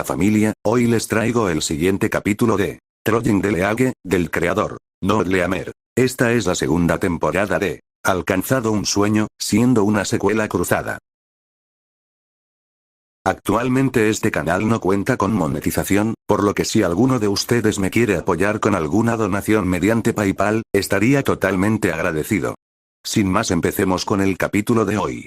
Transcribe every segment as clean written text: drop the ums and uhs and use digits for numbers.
la familia, hoy les traigo el siguiente capítulo de Trojan de League, del creador Nood Leamer. Esta es la segunda temporada de Alcanzado un sueño, siendo una secuela cruzada. Actualmente este canal no cuenta con monetización, por lo que si alguno de ustedes me quiere apoyar con alguna donación mediante PayPal, estaría totalmente agradecido. Sin más, empecemos con el capítulo de hoy.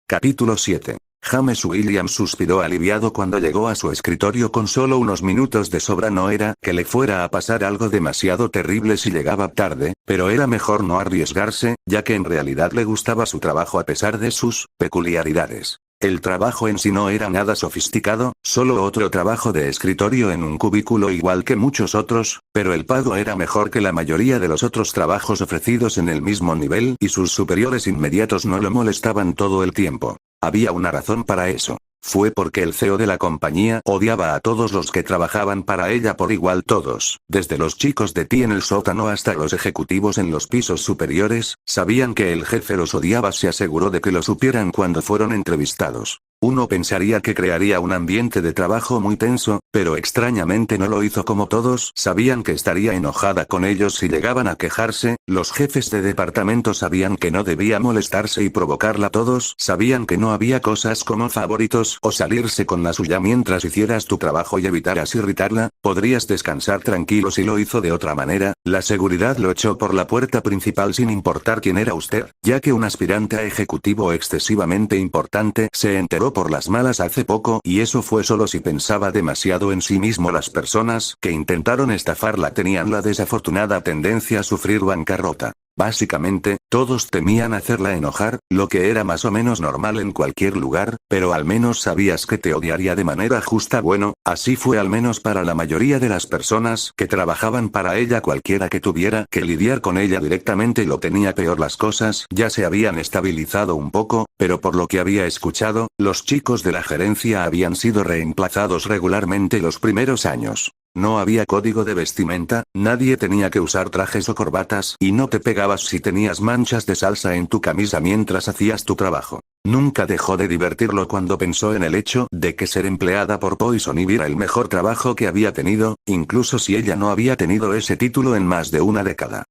Capítulo 7. James Williams suspiró aliviado cuando llegó a su escritorio con solo unos minutos de sobra. No era que le fuera a pasar algo demasiado terrible si llegaba tarde, pero era mejor no arriesgarse, ya que en realidad le gustaba su trabajo a pesar de sus peculiaridades. El trabajo en sí no era nada sofisticado, solo otro trabajo de escritorio en un cubículo igual que muchos otros, pero el pago era mejor que la mayoría de los otros trabajos ofrecidos en el mismo nivel y sus superiores inmediatos no lo molestaban todo el tiempo. Había una razón para eso. Fue porque el CEO de la compañía odiaba a todos los que trabajaban para ella por igual, todos, desde los chicos de pie en el sótano hasta los ejecutivos en los pisos superiores, sabían que el jefe los odiaba. Se aseguró de que lo supieran cuando fueron entrevistados. Uno pensaría que crearía un ambiente de trabajo muy tenso, pero extrañamente no lo hizo. Como todos sabían que estaría enojada con ellos si llegaban a quejarse, los jefes de departamento sabían que no debía molestarse y provocarla. Todos sabían que no había cosas como favoritos o salirse con la suya. Mientras hicieras tu trabajo y evitaras irritarla, podrías descansar tranquilo. Si lo hizo de otra manera, la seguridad lo echó por la puerta principal sin importar quién era usted, ya que un aspirante a ejecutivo excesivamente importante se enteró por las malas hace poco, y eso fue solo si pensaba demasiado en sí mismo. Las personas que intentaron estafarla tenían la desafortunada tendencia a sufrir bancarrota. Básicamente, todos temían hacerla enojar, lo que era más o menos normal en cualquier lugar, pero al menos sabías que te odiaría de manera justa. Bueno, así fue al menos para la mayoría de las personas que trabajaban para ella. Cualquiera que tuviera que lidiar con ella directamente lo tenía peor. Las cosas ya se habían estabilizado un poco, pero por lo que había escuchado, los chicos de la gerencia habían sido reemplazados regularmente los primeros años. No había código de vestimenta, nadie tenía que usar trajes o corbatas y no te pegabas si tenías manchas de salsa en tu camisa mientras hacías tu trabajo. Nunca dejó de divertirlo cuando pensó en el hecho de que ser empleada por Poison Ivy era el mejor trabajo que había tenido, incluso si ella no había tenido ese título en más de una década.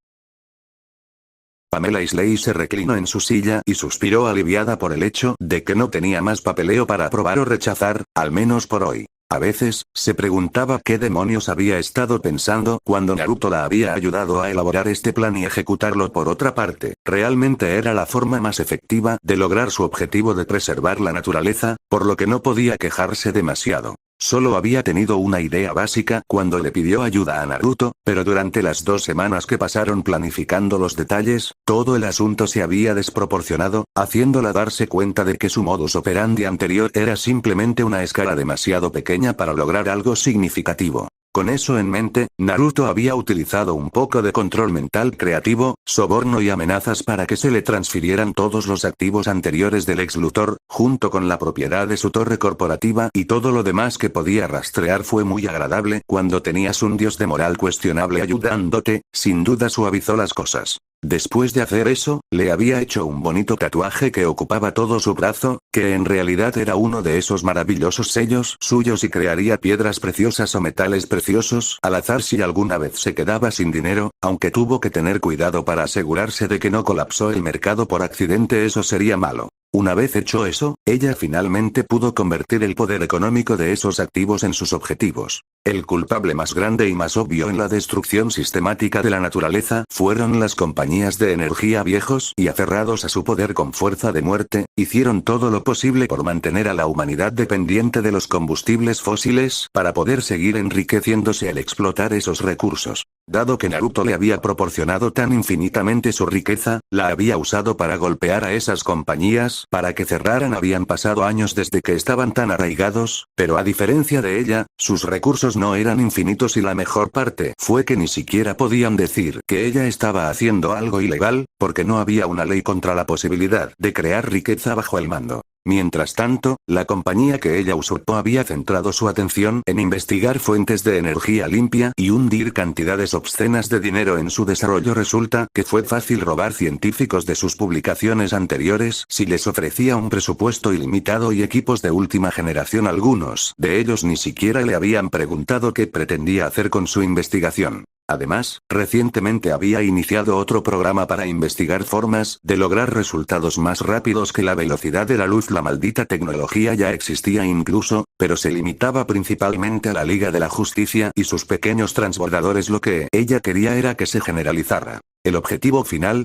Pamela Isley se reclinó en su silla y suspiró aliviada por el hecho de que no tenía más papeleo para aprobar o rechazar, al menos por hoy. A veces, se preguntaba qué demonios había estado pensando cuando Naruto la había ayudado a elaborar este plan y ejecutarlo. Por otra parte, realmente era la forma más efectiva de lograr su objetivo de preservar la naturaleza, por lo que no podía quejarse demasiado. Solo había tenido una idea básica cuando le pidió ayuda a Naruto, pero durante las 2 semanas que pasaron planificando los detalles, todo el asunto se había desproporcionado, haciéndola darse cuenta de que su modus operandi anterior era simplemente una escala demasiado pequeña para lograr algo significativo. Con eso en mente, Naruto había utilizado un poco de control mental creativo, soborno y amenazas para que se le transfirieran todos los activos anteriores del ex Luthor, junto con la propiedad de su torre corporativa y todo lo demás que podía rastrear. Fue muy agradable cuando tenías un dios de moral cuestionable ayudándote, sin duda suavizó las cosas. Después de hacer eso, le había hecho un bonito tatuaje que ocupaba todo su brazo, que en realidad era uno de esos maravillosos sellos suyos, y crearía piedras preciosas o metales preciosos al azar si alguna vez se quedaba sin dinero, aunque tuvo que tener cuidado para asegurarse de que no colapsó el mercado por accidente. Eso sería malo. Una vez hecho eso, ella finalmente pudo convertir el poder económico de esos activos en sus objetivos. El culpable más grande y más obvio en la destrucción sistemática de la naturaleza fueron las compañías de energía. Viejos y aferrados a su poder con fuerza de muerte, hicieron todo lo posible por mantener a la humanidad dependiente de los combustibles fósiles para poder seguir enriqueciéndose al explotar esos recursos. Dado que Naruto le había proporcionado tan infinitamente su riqueza, la había usado para golpear a esas compañías para que cerraran. Habían pasado años desde que estaban tan arraigados, pero a diferencia de ella, sus recursos no eran infinitos, y la mejor parte fue que ni siquiera podían decir que ella estaba haciendo algo ilegal, porque no había una ley contra la posibilidad de crear riqueza bajo el mando. Mientras tanto, la compañía que ella usurpó había centrado su atención en investigar fuentes de energía limpia y hundir cantidades obscenas de dinero en su desarrollo. Resulta que fue fácil robar científicos de sus publicaciones anteriores si les ofrecía un presupuesto ilimitado y equipos de última generación. Algunos de ellos ni siquiera le habían preguntado qué pretendía hacer con su investigación. Además, recientemente había iniciado otro programa para investigar formas de lograr resultados más rápidos que la velocidad de la luz. La maldita tecnología ya existía incluso, pero se limitaba principalmente a la Liga de la Justicia y sus pequeños transbordadores. Lo que ella quería era que se generalizara. El objetivo final: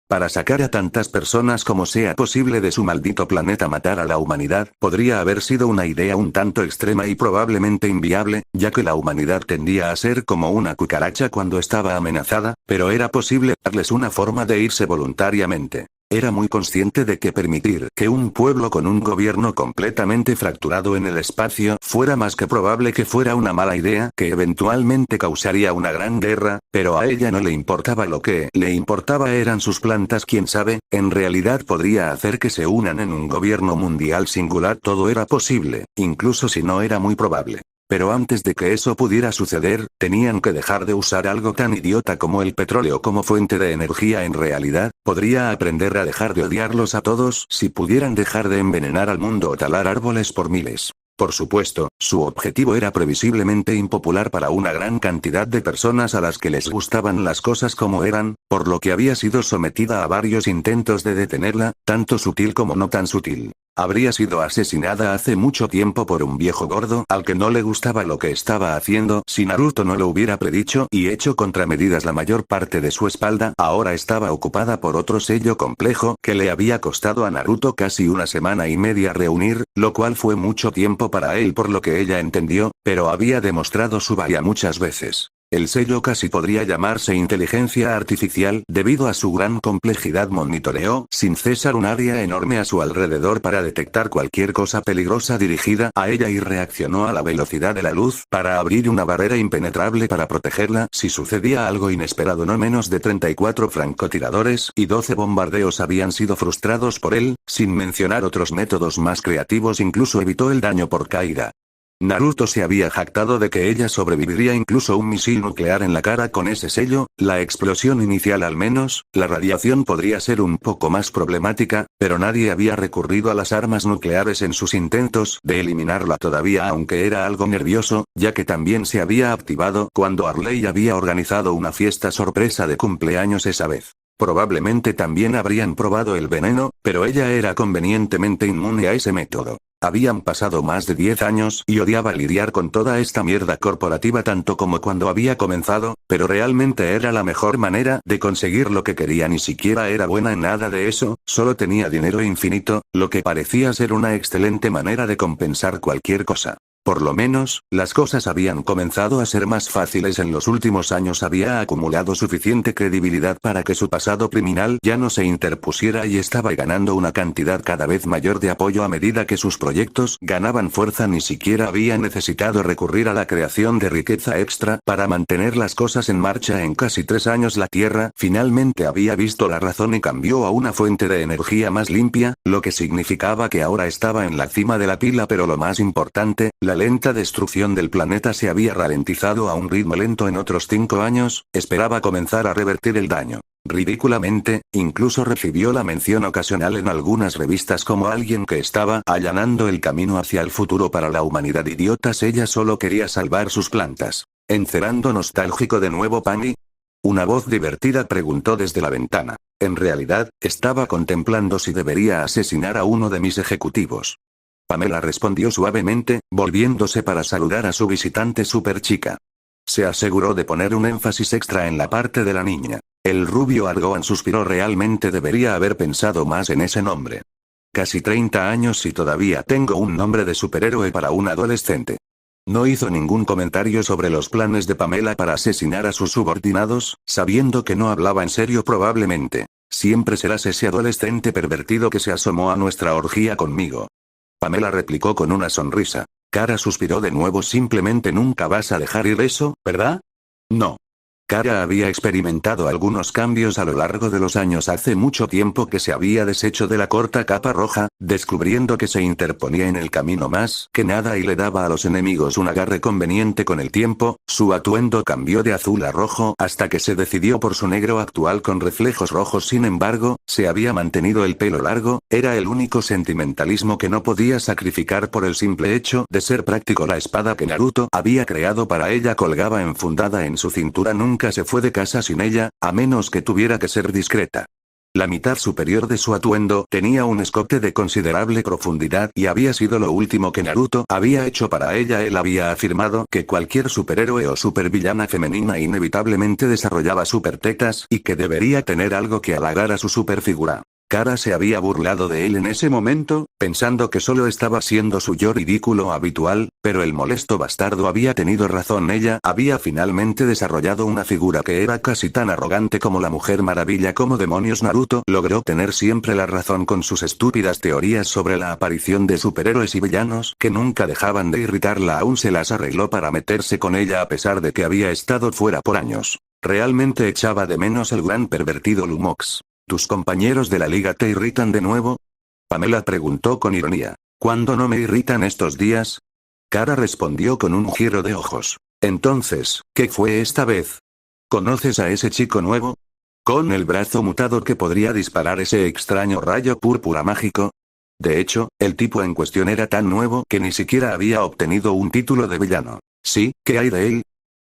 para sacar a tantas personas como sea posible de su maldito planeta. Matar a la humanidad podría haber sido una idea un tanto extrema y probablemente inviable, ya que la humanidad tendía a ser como una cucaracha cuando estaba amenazada, pero era posible darles una forma de irse voluntariamente. Era muy consciente de que permitir que un pueblo con un gobierno completamente fracturado en el espacio fuera más que probable que fuera una mala idea que eventualmente causaría una gran guerra, pero a ella no le importaba. Lo que le importaba eran sus plantas. Quién sabe, en realidad podría hacer que se unan en un gobierno mundial singular. Todo era posible, incluso si no era muy probable. Pero antes de que eso pudiera suceder, tenían que dejar de usar algo tan idiota como el petróleo como fuente de energía. En realidad, podría aprender a dejar de odiarlos a todos si pudieran dejar de envenenar al mundo o talar árboles por miles. Por supuesto, su objetivo era previsiblemente impopular para una gran cantidad de personas a las que les gustaban las cosas como eran, por lo que había sido sometida a varios intentos de detenerla, tanto sutil como no tan sutil. Habría sido asesinada hace mucho tiempo por un viejo gordo al que no le gustaba lo que estaba haciendo. Si Naruto no lo hubiera predicho y hecho contramedidas, la mayor parte de su espalda ahora estaba ocupada por otro sello complejo que le había costado a Naruto casi una semana y media reunir, lo cual fue mucho tiempo para él por lo que ella entendió, pero había demostrado su valía muchas veces. El sello casi podría llamarse inteligencia artificial debido a su gran complejidad. Monitoreó sin cesar un área enorme a su alrededor para detectar cualquier cosa peligrosa dirigida a ella y reaccionó a la velocidad de la luz para abrir una barrera impenetrable para protegerla si sucedía algo inesperado. No menos de 34 francotiradores y 12 bombardeos habían sido frustrados por él, sin mencionar otros métodos más creativos. Incluso evitó el daño por caída. Naruto se había jactado de que ella sobreviviría incluso un misil nuclear en la cara con ese sello. La explosión inicial al menos, la radiación podría ser un poco más problemática, pero nadie había recurrido a las armas nucleares en sus intentos de eliminarla todavía, aunque era algo nervioso, ya que también se había activado cuando Arley había organizado una fiesta sorpresa de cumpleaños esa vez. Probablemente también habrían probado el veneno, pero ella era convenientemente inmune a ese método. Habían pasado más de 10 años y odiaba lidiar con toda esta mierda corporativa tanto como cuando había comenzado, pero realmente era la mejor manera de conseguir lo que quería. Ni siquiera era buena en nada de eso, solo tenía dinero infinito, lo que parecía ser una excelente manera de compensar cualquier cosa. Por lo menos, las cosas habían comenzado a ser más fáciles en los últimos años. Había acumulado suficiente credibilidad para que su pasado criminal ya no se interpusiera y estaba ganando una cantidad cada vez mayor de apoyo a medida que sus proyectos ganaban fuerza. Ni siquiera había necesitado recurrir a la creación de riqueza extra para mantener las cosas en marcha. En casi 3 años la Tierra finalmente había visto la razón y cambió a una fuente de energía más limpia, lo que significaba que ahora estaba en la cima de la pila. Pero lo más importante, la lenta destrucción del planeta se había ralentizado a un ritmo lento. En otros 5 años, esperaba comenzar a revertir el daño. Ridículamente, incluso recibió la mención ocasional en algunas revistas como alguien que estaba allanando el camino hacia el futuro para la humanidad. Idiotas, ella solo quería salvar sus plantas. ¿Encerando nostálgico de nuevo, Pani? Una voz divertida preguntó desde la ventana. En realidad, estaba contemplando si debería asesinar a uno de mis ejecutivos. Pamela respondió suavemente, volviéndose para saludar a su visitante super chica. Se aseguró de poner un énfasis extra en la parte de la niña. El rubio Argoan suspiró. Realmente debería haber pensado más en ese nombre. Casi 30 años y todavía tengo un nombre de superhéroe para un adolescente. No hizo ningún comentario sobre los planes de Pamela para asesinar a sus subordinados, sabiendo que no hablaba en serio. Probablemente. Siempre serás ese adolescente pervertido que se asomó a nuestra orgía conmigo. Pamela replicó con una sonrisa. Kara suspiró de nuevo. Simplemente nunca vas a dejar ir eso, ¿verdad? No. Kara había experimentado algunos cambios a lo largo de los años. Hace mucho tiempo que se había deshecho de la corta capa roja, descubriendo que se interponía en el camino más que nada y le daba a los enemigos un agarre conveniente. Con el tiempo, su atuendo cambió de azul a rojo hasta que se decidió por su negro actual con reflejos rojos. Sin embargo, se había mantenido el pelo largo, era el único sentimentalismo que no podía sacrificar por el simple hecho de ser práctico. La espada que Naruto había creado para ella colgaba enfundada en su cintura. Nunca se fue de casa sin ella, a menos que tuviera que ser discreta. La mitad superior de su atuendo tenía un escote de considerable profundidad y había sido lo último que Naruto había hecho para ella. Él había afirmado que cualquier superhéroe o supervillana femenina inevitablemente desarrollaba supertetas y que debería tener algo que halagar a su superfigura. Kara se había burlado de él en ese momento, pensando que solo estaba siendo su yo ridículo habitual, pero el molesto bastardo había tenido razón. Ella había finalmente desarrollado una figura que era casi tan arrogante como la Mujer Maravilla. ¿Cómo demonios Naruto logró tener siempre la razón con sus estúpidas teorías sobre la aparición de superhéroes y villanos que nunca dejaban de irritarla? Aún se las arregló para meterse con ella a pesar de que había estado fuera por años. Realmente echaba de menos el gran pervertido Lumox. ¿Tus compañeros de la liga te irritan de nuevo? Pamela preguntó con ironía. ¿Cuándo no me irritan estos días? Kara respondió con un giro de ojos. Entonces, ¿qué fue esta vez? ¿Conoces a ese chico nuevo? ¿Con el brazo mutado que podría disparar ese extraño rayo púrpura mágico? De hecho, el tipo en cuestión era tan nuevo que ni siquiera había obtenido un título de villano. ¿Sí? ¿Qué hay de él?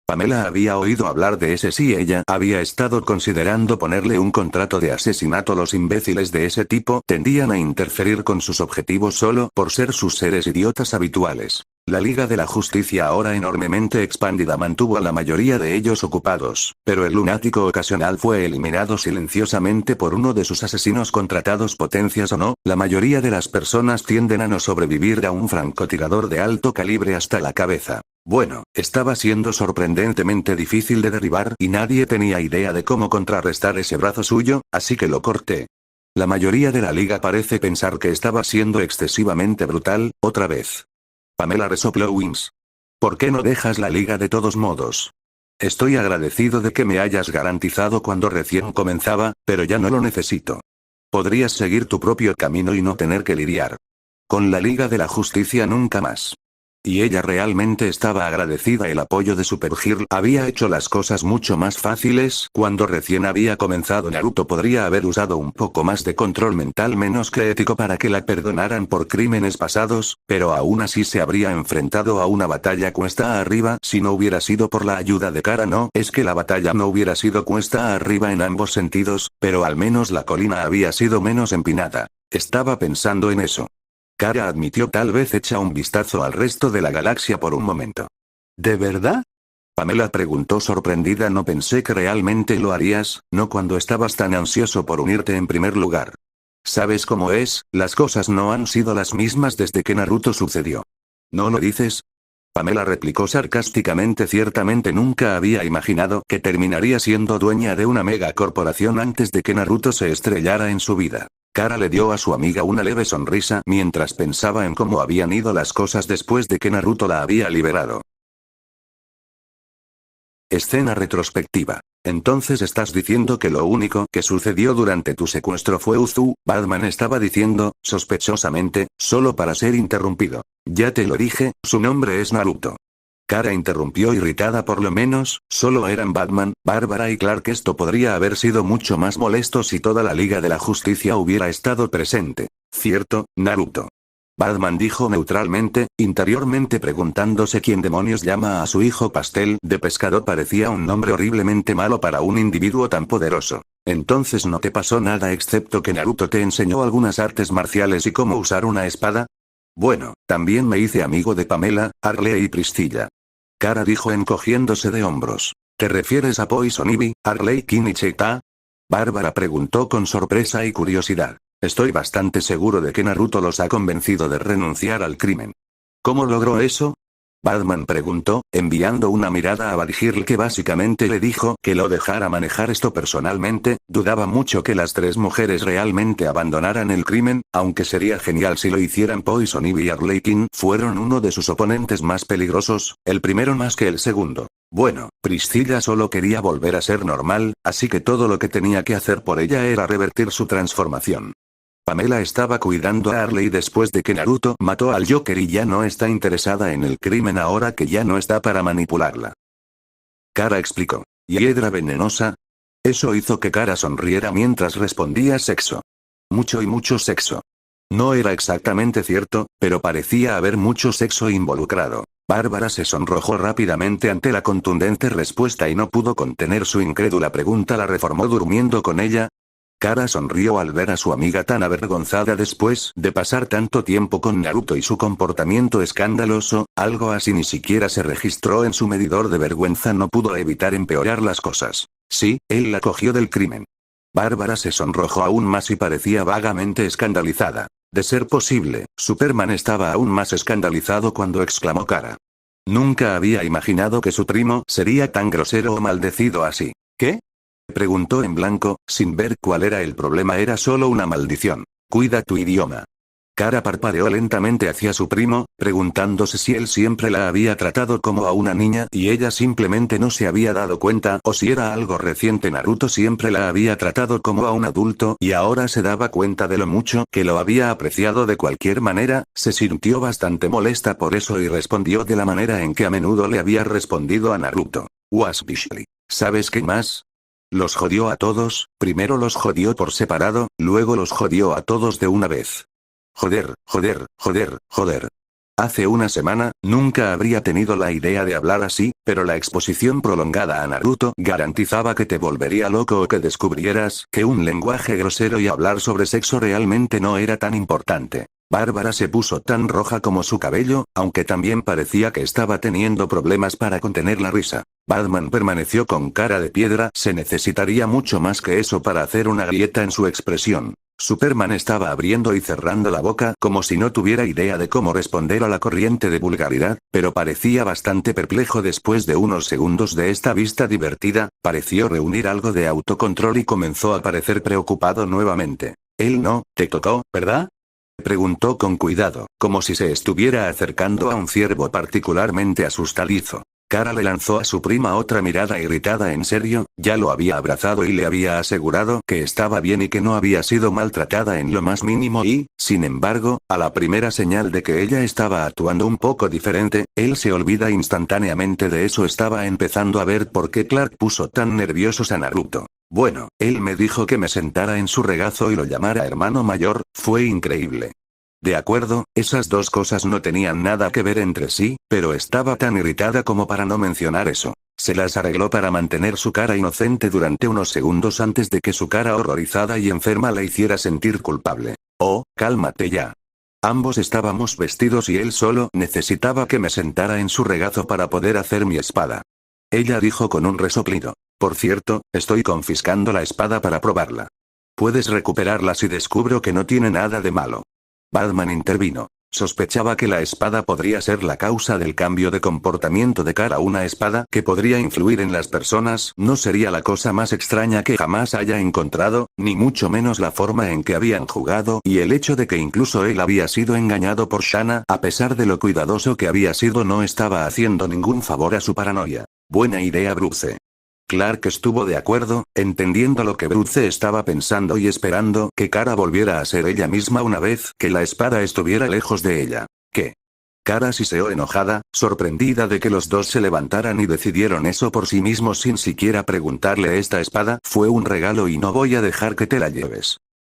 Pamela había oído hablar de ese. Sí, ella había estado considerando ponerle un contrato de asesinato. Los imbéciles de ese tipo tendían a interferir con sus objetivos solo por ser sus seres idiotas habituales. La Liga de la Justicia, ahora enormemente expandida, mantuvo a la mayoría de ellos ocupados, pero el lunático ocasional fue eliminado silenciosamente por uno de sus asesinos contratados. Potencias o no, la mayoría de las personas tienden a no sobrevivir a un francotirador de alto calibre hasta la cabeza. Bueno, estaba siendo sorprendentemente difícil de derribar y nadie tenía idea de cómo contrarrestar ese brazo suyo, así que lo corté. La mayoría de la liga parece pensar que estaba siendo excesivamente brutal. Otra vez. Pamela resopló Wings. ¿Por qué no dejas la liga de todos modos? Estoy agradecido de que me hayas garantizado cuando recién comenzaba, pero ya no lo necesito. Podrías seguir tu propio camino y no tener que lidiar con la Liga de la Justicia nunca más. Y ella realmente estaba agradecida. El apoyo de Super Girl había hecho las cosas mucho más fáciles. Cuando recién había comenzado, Naruto podría haber usado un poco más de control mental menos que ético para que la perdonaran por crímenes pasados, pero aún así se habría enfrentado a una batalla cuesta arriba si no hubiera sido por la ayuda de Kara. No es que la batalla no hubiera sido cuesta arriba en ambos sentidos, pero al menos la colina había sido menos empinada. Estaba pensando en eso. Kara admitió, tal vez echa un vistazo al resto de la galaxia por un momento. ¿De verdad? Pamela preguntó sorprendida. No pensé que realmente lo harías, no cuando estabas tan ansioso por unirte en primer lugar. ¿Sabes cómo es? Las cosas no han sido las mismas desde que Naruto sucedió. ¿No lo dices? Pamela replicó sarcásticamente. Ciertamente nunca había imaginado que terminaría siendo dueña de una megacorporación antes de que Naruto se estrellara en su vida. Kara le dio a su amiga una leve sonrisa mientras pensaba en cómo habían ido las cosas después de que Naruto la había liberado. Escena retrospectiva. Entonces estás diciendo que lo único que sucedió durante tu secuestro fue Uzu, Batman estaba diciendo, sospechosamente, solo para ser interrumpido. Ya te lo dije, su nombre es Naruto. Kara interrumpió irritada. Por lo menos, solo eran Batman, Bárbara y Clark. Esto podría haber sido mucho más molesto si toda la Liga de la Justicia hubiera estado presente. ¿Cierto, Naruto? Batman dijo neutralmente, interiormente preguntándose quién demonios llama a su hijo pastel de pescado. Parecía un nombre horriblemente malo para un individuo tan poderoso. Entonces no te pasó nada excepto que Naruto te enseñó algunas artes marciales y cómo usar una espada. Bueno, también me hice amigo de Pamela, Arley y Priscilla. Kara dijo encogiéndose de hombros. ¿Te refieres a Poison Ivy, Arley King y Cheetah? Bárbara preguntó con sorpresa y curiosidad. Estoy bastante seguro de que Naruto los ha convencido de renunciar al crimen. ¿Cómo logró eso? Batman preguntó, enviando una mirada a Badgirl que básicamente le dijo que lo dejara manejar esto personalmente. Dudaba mucho que las tres mujeres realmente abandonaran el crimen, aunque sería genial si lo hicieran. Poison Ivy y Arlequin fueron uno de sus oponentes más peligrosos, el primero más que el segundo. Bueno, Priscilla solo quería volver a ser normal, así que todo lo que tenía que hacer por ella era revertir su transformación. Pamela estaba cuidando a Harley después de que Naruto mató al Joker y ya no está interesada en el crimen ahora que ya no está para manipularla. Kara explicó. ¿Hiedra venenosa? Eso hizo que Kara sonriera mientras respondía sexo. Mucho y mucho sexo. No era exactamente cierto, pero parecía haber mucho sexo involucrado. Bárbara se sonrojó rápidamente ante la contundente respuesta y no pudo contener su incrédula pregunta. ¿La reformó durmiendo con ella? Kara sonrió al ver a su amiga tan avergonzada después de pasar tanto tiempo con Naruto y su comportamiento escandaloso, algo así ni siquiera se registró en su medidor de vergüenza. No pudo evitar empeorar las cosas. Sí, él la cogió del crimen. Bárbara se sonrojó aún más y parecía vagamente escandalizada. De ser posible, Superman estaba aún más escandalizado cuando exclamó Kara. Nunca había imaginado que su primo sería tan grosero o maldecido así. ¿Qué? Preguntó en blanco, sin ver cuál era el problema. Era solo una maldición. Cuida tu idioma. Kara parpadeó lentamente hacia su primo, preguntándose si él siempre la había tratado como a una niña y ella simplemente no se había dado cuenta, o si era algo reciente. Naruto siempre la había tratado como a un adulto y ahora se daba cuenta de lo mucho que lo había apreciado. De cualquier manera, se sintió bastante molesta por eso y respondió de la manera en que a menudo le había respondido a Naruto. Wasbishly. ¿Sabes qué más? Los jodió a todos, primero los jodió por separado, luego los jodió a todos de una vez. Joder, joder, joder, joder. Hace una semana, nunca habría tenido la idea de hablar así, pero la exposición prolongada a Naruto garantizaba que te volvería loco o que descubrieras que un lenguaje grosero y hablar sobre sexo realmente no era tan importante. Bárbara se puso tan roja como su cabello, aunque también parecía que estaba teniendo problemas para contener la risa. Batman permaneció con cara de piedra. Se necesitaría mucho más que eso para hacer una grieta en su expresión. Superman estaba abriendo y cerrando la boca como si no tuviera idea de cómo responder a la corriente de vulgaridad, pero parecía bastante perplejo después de unos segundos de esta vista divertida. Pareció reunir algo de autocontrol y comenzó a parecer preocupado nuevamente. Él no, te tocó, ¿verdad? Preguntó con cuidado, como si se estuviera acercando a un ciervo particularmente asustadizo. Kara le lanzó a su prima otra mirada irritada. ¿En serio? Ya lo había abrazado y le había asegurado que estaba bien y que no había sido maltratada en lo más mínimo y, sin embargo, a la primera señal de que ella estaba actuando un poco diferente, él se olvida instantáneamente de eso. Estaba empezando a ver por qué Clark puso tan nerviosos a Naruto. Bueno, él me dijo que me sentara en su regazo y lo llamara hermano mayor. Fue increíble. De acuerdo, esas dos cosas no tenían nada que ver entre sí, pero estaba tan irritada como para no mencionar eso. Se las arregló para mantener su cara inocente durante unos segundos antes de que su cara horrorizada y enferma la hiciera sentir culpable. Oh, cálmate ya. Ambos estábamos vestidos y él solo necesitaba que me sentara en su regazo para poder hacer mi espada. Ella dijo con un resoplido. Por cierto, estoy confiscando la espada para probarla. Puedes recuperarla si descubro que no tiene nada de malo. Batman intervino. Sospechaba que la espada podría ser la causa del cambio de comportamiento de Kara. Una espada que podría influir en las personas no sería la cosa más extraña que jamás haya encontrado, ni mucho menos la forma en que habían jugado y el hecho de que incluso él había sido engañado por Shanna. A pesar de lo cuidadoso que había sido, no estaba haciendo ningún favor a su paranoia. Buena idea, Bruce. Clark estuvo de acuerdo, entendiendo lo que Bruce estaba pensando y esperando que Kara volviera a ser ella misma una vez que la espada estuviera lejos de ella. ¿Qué? Kara siseó enojada, sorprendida de que los dos se levantaran y decidieron eso por sí mismos sin siquiera preguntarle. Esta espada fue un regalo y no voy a dejar que te la lleves.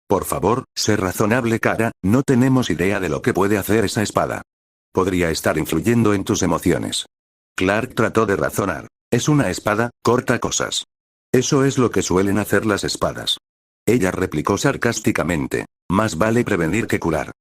Por favor, sé razonable, Kara, no tenemos idea de lo que puede hacer esa espada. Podría estar influyendo en tus emociones. Clark trató de razonar. Es una espada, corta cosas. Eso es lo que suelen hacer las espadas. Ella replicó sarcásticamente. Más vale prevenir que curar.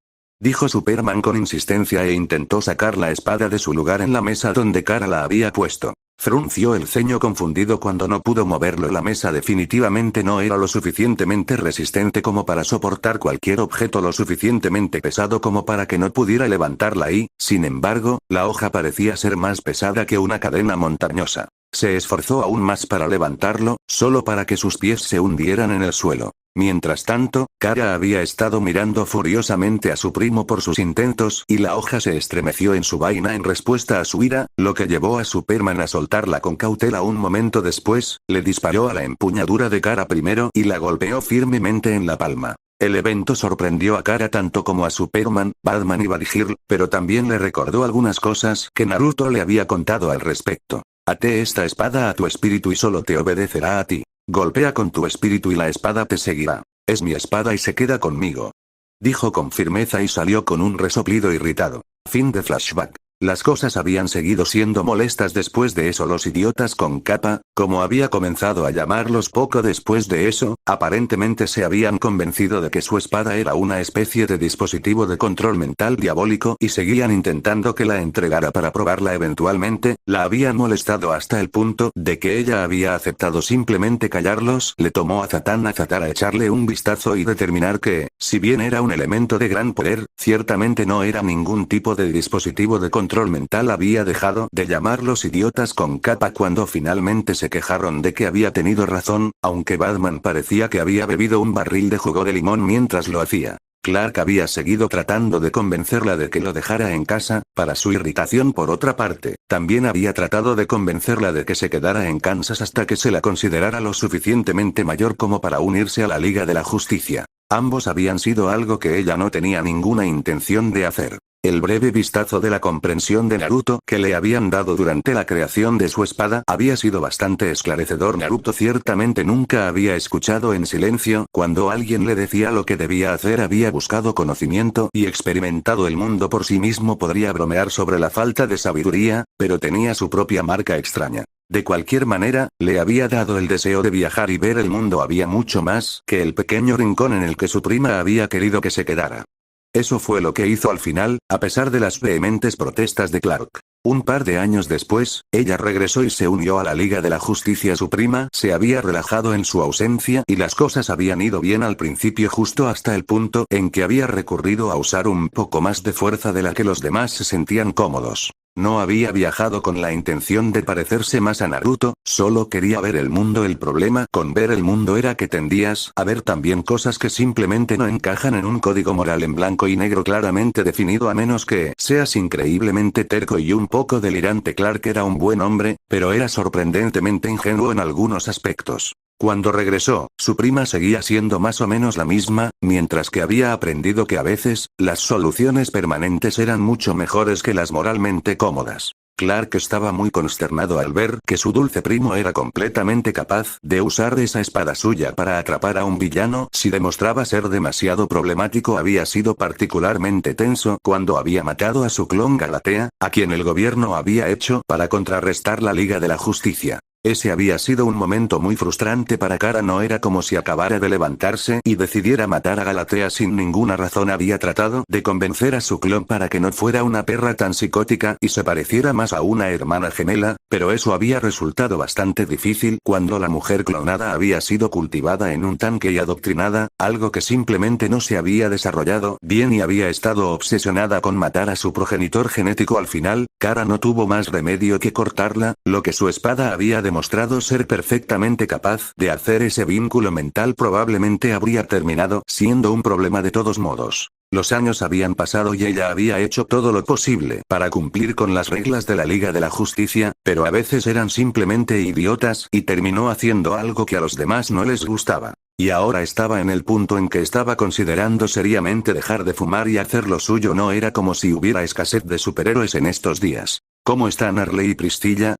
Dijo Superman con insistencia e intentó sacar la espada de su lugar en la mesa donde Kara la había puesto. Frunció el ceño confundido cuando no pudo moverlo. La mesa definitivamente no era lo suficientemente resistente como para soportar cualquier objeto lo suficientemente pesado como para que no pudiera levantarla y, sin embargo, la hoja parecía ser más pesada que una cadena montañosa. Se esforzó aún más para levantarlo, solo para que sus pies se hundieran en el suelo. Mientras tanto, Kara había estado mirando furiosamente a su primo por sus intentos y la hoja se estremeció en su vaina en respuesta a su ira, lo que llevó a Superman a soltarla con cautela. Un momento después, le disparó a la empuñadura de Kara primero y la golpeó firmemente en la palma. El evento sorprendió a Kara tanto como a Superman, Batman y Bad-Girl, pero también le recordó algunas cosas que Naruto le había contado al respecto. Ate esta espada a tu espíritu y solo te obedecerá a ti. Golpea con tu espíritu y la espada te seguirá. Es mi espada y se queda conmigo. Dijo con firmeza y salió con un resoplido irritado. Fin de flashback. Las cosas habían seguido siendo molestas después de eso. Los idiotas con capa, como había comenzado a llamarlos poco después de eso, aparentemente se habían convencido de que su espada era una especie de dispositivo de control mental diabólico y seguían intentando que la entregara para probarla eventualmente. La habían molestado hasta el punto de que ella había aceptado simplemente callarlos. Le tomó a Zatar echarle un vistazo y determinar que, si bien era un elemento de gran poder, ciertamente no era ningún tipo de dispositivo de control mental. Había dejado de llamarlos idiotas con capa cuando finalmente se quejaron de que había tenido razón, aunque Batman parecía que había bebido un barril de jugo de limón mientras lo hacía. Clark había seguido tratando de convencerla de que lo dejara en casa. Para su irritación, por otra parte, también había tratado de convencerla de que se quedara en Kansas hasta que se la considerara lo suficientemente mayor como para unirse a la Liga de la Justicia. Ambos habían sido algo que ella no tenía ninguna intención de hacer. El breve vistazo de la comprensión de Naruto que le habían dado durante la creación de su espada había sido bastante esclarecedor. Naruto ciertamente nunca había escuchado en silencio cuando alguien le decía lo que debía hacer. Había buscado conocimiento y experimentado el mundo por sí mismo. Podría bromear sobre la falta de sabiduría, pero tenía su propia marca extraña. De cualquier manera, le había dado el deseo de viajar y ver el mundo. Había mucho más que el pequeño rincón en el que su prima había querido que se quedara. Eso fue lo que hizo al final, a pesar de las vehementes protestas de Clark. Un par de años después, ella regresó y se unió a la Liga de la Justicia. Su prima se había relajado en su ausencia y las cosas habían ido bien al principio, justo hasta el punto en que había recurrido a usar un poco más de fuerza de la que los demás se sentían cómodos. No había viajado con la intención de parecerse más a Naruto, solo quería ver el mundo. El problema con ver el mundo era que tendías a ver también cosas que simplemente no encajan en un código moral en blanco y negro claramente definido, a menos que seas increíblemente terco y un poco delirante. Clark era un buen hombre, pero era sorprendentemente ingenuo en algunos aspectos. Cuando regresó, su prima seguía siendo más o menos la misma, mientras que había aprendido que a veces, las soluciones permanentes eran mucho mejores que las moralmente cómodas. Clark estaba muy consternado al ver que su dulce primo era completamente capaz de usar esa espada suya para atrapar a un villano. Si demostraba ser demasiado problemático, había sido particularmente tenso cuando había matado a su clon Galatea, a quien el gobierno había hecho para contrarrestar la Liga de la Justicia. Ese había sido un momento muy frustrante para Kara. No era como si acabara de levantarse y decidiera matar a Galatea sin ninguna razón. Había tratado de convencer a su clon para que no fuera una perra tan psicótica y se pareciera más a una hermana gemela, pero eso había resultado bastante difícil cuando la mujer clonada había sido cultivada en un tanque y adoctrinada, algo que simplemente no se había desarrollado bien, y había estado obsesionada con matar a su progenitor genético. Al final, Kara no tuvo más remedio que cortarla, lo que su espada había demostrado ser perfectamente capaz de hacer. Ese vínculo mental probablemente habría terminado siendo un problema de todos modos. Los años habían pasado y ella había hecho todo lo posible para cumplir con las reglas de la Liga de la Justicia, pero a veces eran simplemente idiotas y terminó haciendo algo que a los demás no les gustaba. Y ahora estaba en el punto en que estaba considerando seriamente dejar de fumar y hacer lo suyo. No era como si hubiera escasez de superhéroes en estos días. ¿Cómo están Harley y Pristilla?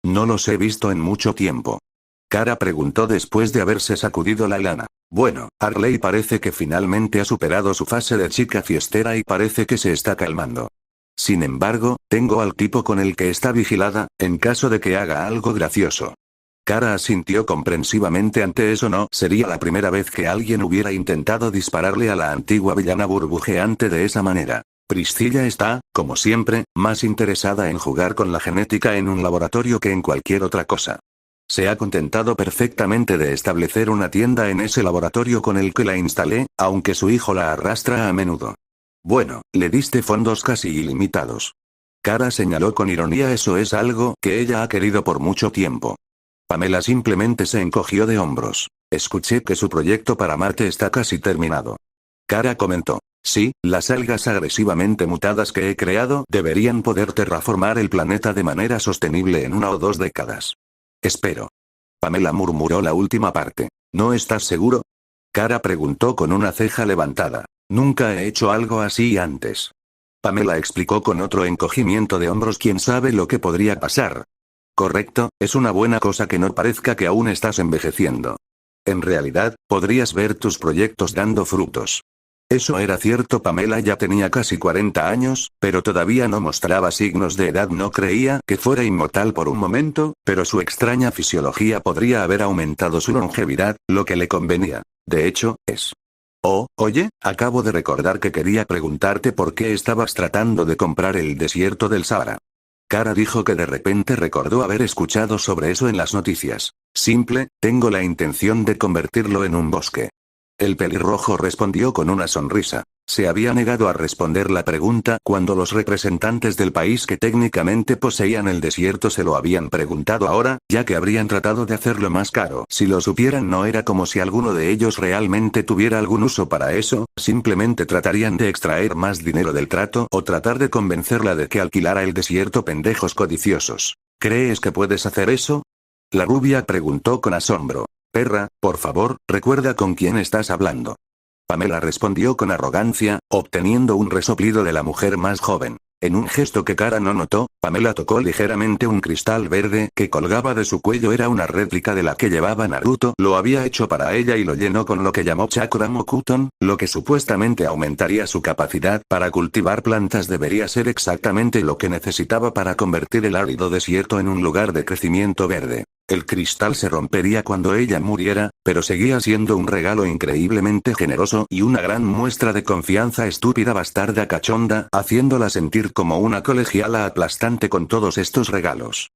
No los he visto en mucho tiempo. Kara preguntó después de haberse sacudido la lana. Bueno, Harley parece que finalmente ha superado su fase de chica fiestera y parece que se está calmando. Sin embargo, tengo al tipo con el que está vigilada, en caso de que haga algo gracioso. Kara asintió comprensivamente ante eso. No sería la primera vez que alguien hubiera intentado dispararle a la antigua villana burbujeante de esa manera. Priscilla está, como siempre, más interesada en jugar con la genética en un laboratorio que en cualquier otra cosa. Se ha contentado perfectamente de establecer una tienda en ese laboratorio con el que la instalé, aunque su hijo la arrastra a menudo. Bueno, le diste fondos casi ilimitados. Kara señaló con ironía, eso es algo que ella ha querido por mucho tiempo. Pamela simplemente se encogió de hombros. Escuché que su proyecto para Marte está casi terminado. Kara comentó. Sí, las algas agresivamente mutadas que he creado deberían poder terraformar el planeta de manera sostenible en 1 o 2 décadas. Espero. Pamela murmuró la última parte. ¿No estás seguro? Kara preguntó con una ceja levantada. Nunca he hecho algo así antes. Pamela explicó con otro encogimiento de hombros, quién sabe lo que podría pasar. Correcto, es una buena cosa que no parezca que aún estás envejeciendo. En realidad, podrías ver tus proyectos dando frutos. Eso era cierto, Pamela ya tenía casi 40 años, pero todavía no mostraba signos de edad. No creía que fuera inmortal por un momento, pero su extraña fisiología podría haber aumentado su longevidad, lo que le convenía. De hecho, es. Oh, oye, acabo de recordar que quería preguntarte por qué estabas tratando de comprar el desierto del Sahara. Kara dijo que de repente recordó haber escuchado sobre eso en las noticias. Simple, tengo la intención de convertirlo en un bosque. El pelirrojo respondió con una sonrisa. Se había negado a responder la pregunta cuando los representantes del país que técnicamente poseían el desierto se lo habían preguntado ahora, ya que habrían tratado de hacerlo más caro. Si lo supieran, no era como si alguno de ellos realmente tuviera algún uso para eso, simplemente tratarían de extraer más dinero del trato o tratar de convencerla de que alquilara el desierto. Pendejos codiciosos. ¿Crees que puedes hacer eso? La rubia preguntó con asombro. Perra, por favor, recuerda con quién estás hablando. Pamela respondió con arrogancia, obteniendo un resoplido de la mujer más joven. En un gesto que Kara no notó, Pamela tocó ligeramente un cristal verde que colgaba de su cuello. Era una réplica de la que llevaba Naruto. Lo había hecho para ella y lo llenó con lo que llamó Chakra Mokuton, lo que supuestamente aumentaría su capacidad para cultivar plantas. Debería ser exactamente lo que necesitaba para convertir el árido desierto en un lugar de crecimiento verde. El cristal se rompería cuando ella muriera, pero seguía siendo un regalo increíblemente generoso y una gran muestra de confianza. Estúpida bastarda cachonda, haciéndola sentir como una colegiala aplastante con todos estos regalos.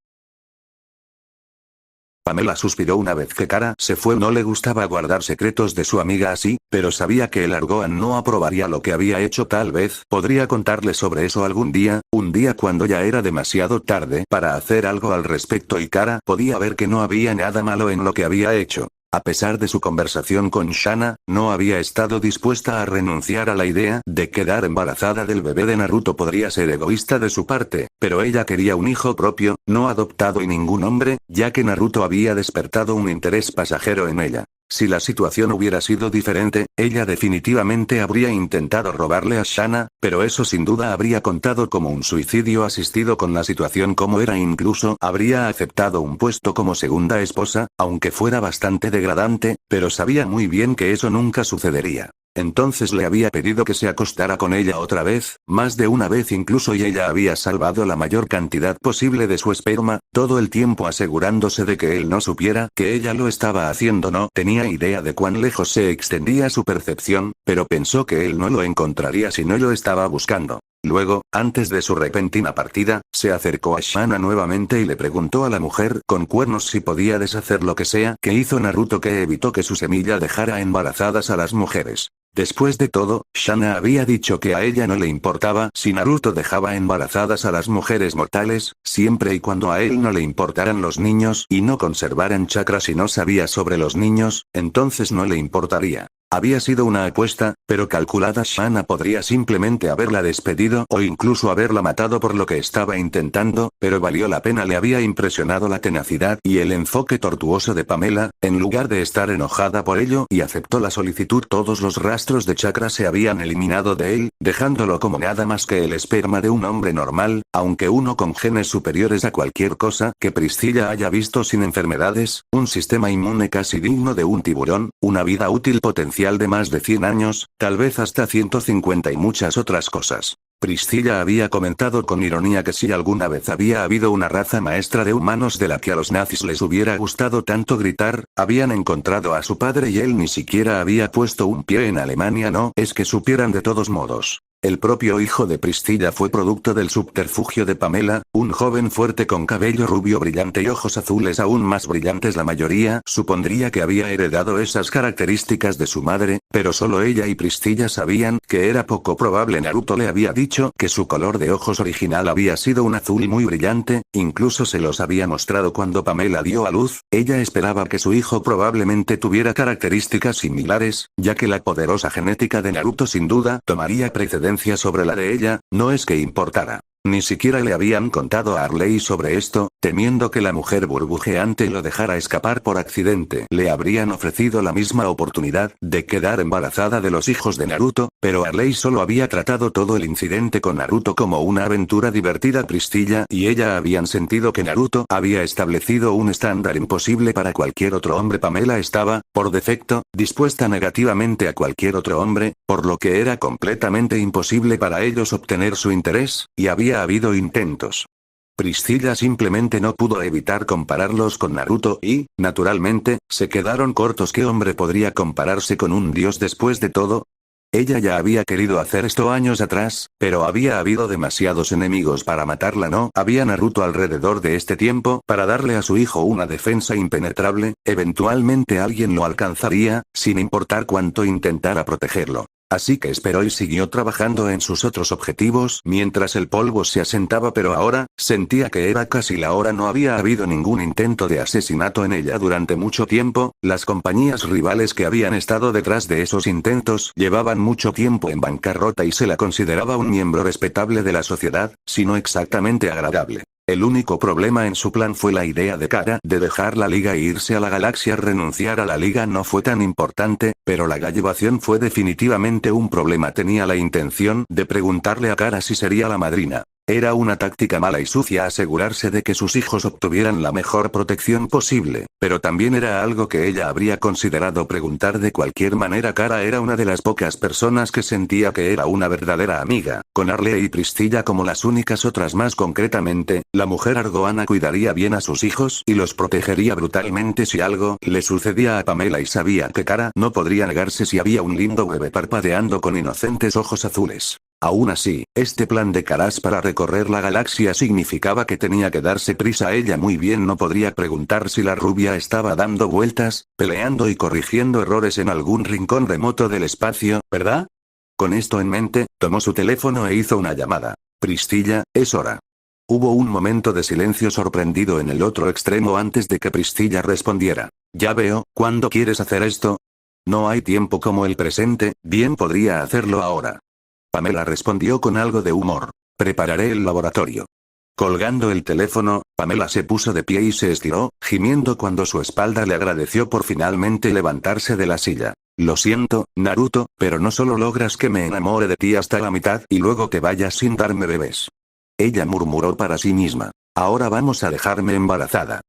Pamela suspiró una vez que Kara se fue. No le gustaba guardar secretos de su amiga así, pero sabía que el Argoan no aprobaría lo que había hecho. Tal vez podría contarle sobre eso algún día, un día cuando ya era demasiado tarde para hacer algo al respecto, y Kara podía ver que no había nada malo en lo que había hecho. A pesar de su conversación con Shanna, no había estado dispuesta a renunciar a la idea de quedar embarazada del bebé de Naruto. Podría ser egoísta de su parte, pero ella quería un hijo propio, no adoptado, y ningún hombre, ya que Naruto había despertado un interés pasajero en ella. Si la situación hubiera sido diferente, ella definitivamente habría intentado robarle a Shanna, pero eso sin duda habría contado como un suicidio asistido. Con la situación como era, incluso habría aceptado un puesto como segunda esposa, aunque fuera bastante degradante, pero sabía muy bien que eso nunca sucedería. Entonces le había pedido que se acostara con ella otra vez, más de una vez incluso, y ella había salvado la mayor cantidad posible de su esperma, todo el tiempo asegurándose de que él no supiera que ella lo estaba haciendo. No tenía idea de cuán lejos se extendía su percepción, pero pensó que él no lo encontraría si no lo estaba buscando. Luego, antes de su repentina partida, se acercó a Shanna nuevamente y le preguntó a la mujer con cuernos si podía deshacer lo que sea que hizo Naruto que evitó que su semilla dejara embarazadas a las mujeres. Después de todo, Shanna había dicho que a ella no le importaba si Naruto dejaba embarazadas a las mujeres mortales, siempre y cuando a él no le importaran los niños y no conservaran chakra. Si no sabía sobre los niños, entonces no le importaría. Había sido una apuesta, pero calculada. Shanna podría simplemente haberla despedido o incluso haberla matado por lo que estaba intentando, pero valió la pena. Le había impresionado la tenacidad y el enfoque tortuoso de Pamela, en lugar de estar enojada por ello, y aceptó la solicitud. Todos los rastros de chakra se habían eliminado de él, dejándolo como nada más que el esperma de un hombre normal, aunque uno con genes superiores a cualquier cosa que Priscilla haya visto, sin enfermedades, un sistema inmune casi digno de un tiburón, una vida útil potencial de más de 100 años, tal vez hasta 150 y muchas otras cosas. Priscilla había comentado con ironía que si alguna vez había habido una raza maestra de humanos de la que a los nazis les hubiera gustado tanto gritar, habían encontrado a su padre, y él ni siquiera había puesto un pie en Alemania. No es que supieran de todos modos. El propio hijo de Pristilla fue producto del subterfugio de Pamela, un joven fuerte con cabello rubio brillante y ojos azules aún más brillantes. La mayoría supondría que había heredado esas características de su madre, pero solo ella y Pristilla sabían que era poco probable. Naruto le había dicho que su color de ojos original había sido un azul muy brillante, incluso se los había mostrado cuando Pamela dio a luz. Ella esperaba que su hijo probablemente tuviera características similares, ya que la poderosa genética de Naruto sin duda tomaría precedencia sobre la de ella. No es que importara. Ni siquiera le habían contado a Arley sobre esto, temiendo que la mujer burbujeante lo dejara escapar por accidente. Le habrían ofrecido la misma oportunidad de quedar embarazada de los hijos de Naruto, pero Arley solo había tratado todo el incidente con Naruto como una aventura divertida. Pristilla y ella habían sentido que Naruto había establecido un estándar imposible para cualquier otro hombre. Pamela estaba, por defecto, dispuesta negativamente a cualquier otro hombre, por lo que era completamente imposible para ellos obtener su interés, y había habido intentos. Pristilla simplemente no pudo evitar compararlos con Naruto y, naturalmente, se quedaron cortos. ¿Qué hombre podría compararse con un dios después de todo? Ella ya había querido hacer esto años atrás, pero había habido demasiados enemigos para matarla. No había Naruto alrededor de este tiempo para darle a su hijo una defensa impenetrable. Eventualmente alguien lo alcanzaría, sin importar cuánto intentara protegerlo. Así que esperó y siguió trabajando en sus otros objetivos mientras el polvo se asentaba, pero ahora, sentía que era casi la hora. No había habido ningún intento de asesinato en ella durante mucho tiempo. Las compañías rivales que habían estado detrás de esos intentos llevaban mucho tiempo en bancarrota y se la consideraba un miembro respetable de la sociedad, si no exactamente agradable. El único problema en su plan fue la idea de Kara de dejar la liga e irse a la galaxia. Renunciar a la liga no fue tan importante, pero la gallevación fue definitivamente un problema. Tenía la intención de preguntarle a Kara si sería la madrina. Era una táctica mala y sucia asegurarse de que sus hijos obtuvieran la mejor protección posible, pero también era algo que ella habría considerado preguntar de cualquier manera. Kara era una de las pocas personas que sentía que era una verdadera amiga, con Arley y Pristilla como las únicas. Otras más concretamente, la mujer argoana cuidaría bien a sus hijos y los protegería brutalmente si algo le sucedía a Pamela, y sabía que Kara no podría negarse si había un lindo bebé parpadeando con inocentes ojos azules. Aún así, este plan de Caras para recorrer la galaxia significaba que tenía que darse prisa. Ella muy bien no podría preguntar si la rubia estaba dando vueltas, peleando y corrigiendo errores en algún rincón remoto del espacio, ¿verdad? Con esto en mente, tomó su teléfono e hizo una llamada. Pristilla, es hora. Hubo un momento de silencio sorprendido en el otro extremo antes de que Pristilla respondiera. Ya veo, ¿cuándo quieres hacer esto? No hay tiempo como el presente. Bien, podría hacerlo ahora. Pamela respondió con algo de humor. Prepararé el laboratorio. Colgando el teléfono, Pamela se puso de pie y se estiró, gimiendo cuando su espalda le agradeció por finalmente levantarse de la silla. Lo siento, Naruto, pero no solo logras que me enamore de ti hasta la mitad y luego te vayas sin darme bebés. Ella murmuró para sí misma. Ahora vamos a dejarme embarazada.